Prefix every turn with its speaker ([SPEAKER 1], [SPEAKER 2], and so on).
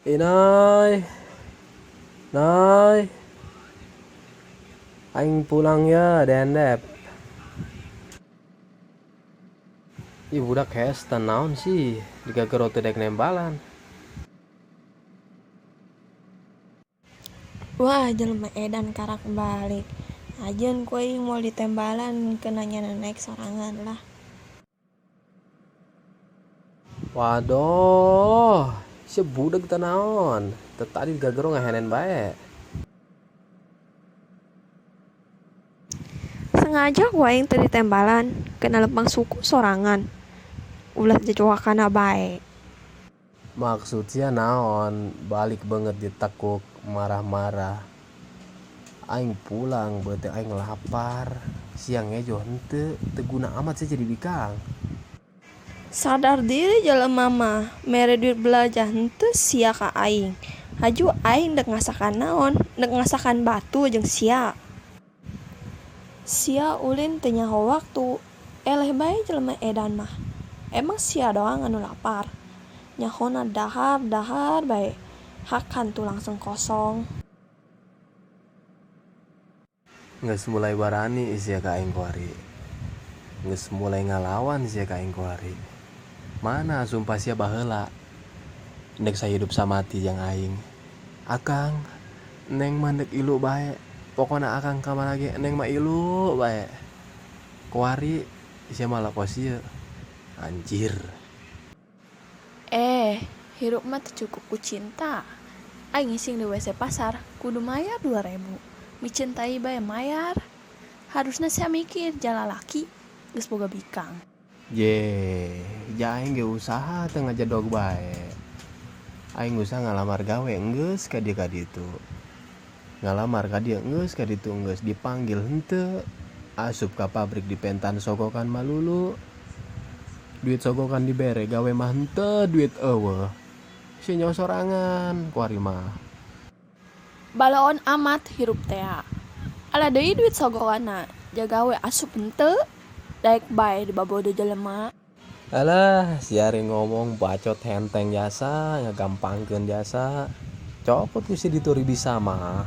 [SPEAKER 1] Inai, Nay, aing pulang ya, dendep. Ih budak hestan naon sih, digagero teu dek nembalan.
[SPEAKER 2] Wah, jelema edan karak balik. Ajeun ku aing mau ditembalan kenanya naik sorangan lah.
[SPEAKER 1] Waduh, si budak teu naon, teu tadi digagero ngahenen bae.
[SPEAKER 2] Sengaja ku aing teu ditembalan, kena lempang suku sorangan. Ulah jajoakana bae.
[SPEAKER 1] Maksudnya naon, balik banget ditekuk marah-marah. Aing pulang berarti aing lapar. Siangnya jo henteu, teu guna amat sih jadi bikang.
[SPEAKER 2] Sadar diri jelema mah, mere duit belanja henteu sia ka aing. Haju aing dek ngasakan naon, dek ngasakan batu jeung sia. Sia ulin teu nyaho waktu. Eleh bae jelema edan mah. Emang sia doang anu lapar. Nyahona dahar bae. Hakan tuh langsung kosong.
[SPEAKER 1] Geus mulai barani sia ka aing kuari. Geus mulai ngalawan sia ka aing kuari. Mana sumpah sia baheula. Dek sahidup samati jang aing. Akang, neng mandek ilu bae. Pokona akang ka mana ge neng mah ilu bae. Kuari sia malah posie. Anjir.
[SPEAKER 2] Hirup mah teu cukup ku cinta. Aing ngising di WC pasar, kudu mayar 2.000. Micintai bae mayar. Harusna sia mikir jalalaki geus boga bikang.
[SPEAKER 1] Aing ge usaha teu ngajadog bae. Aing usaha ngalamar gawe enggeus ka dieu ka ditu. Ngalamar ka dieu enggeus ka ditu enggeus dipanggil henteu. Asup ka pabrik dipentan sogokan malulu. Duit sogokan dibere gawe mah henteu duit eueuh. Si nyaho sorangan kuari mah.
[SPEAKER 2] Balaon amat hirup teh. Ala deui duit sogokanna, jagawe asup henteu. Daek bae dibabode jelema.
[SPEAKER 1] Alah, siari ngomong bacot henteng jasa, ngagampangkeun jasa. Copot ku si dituri bisa mah.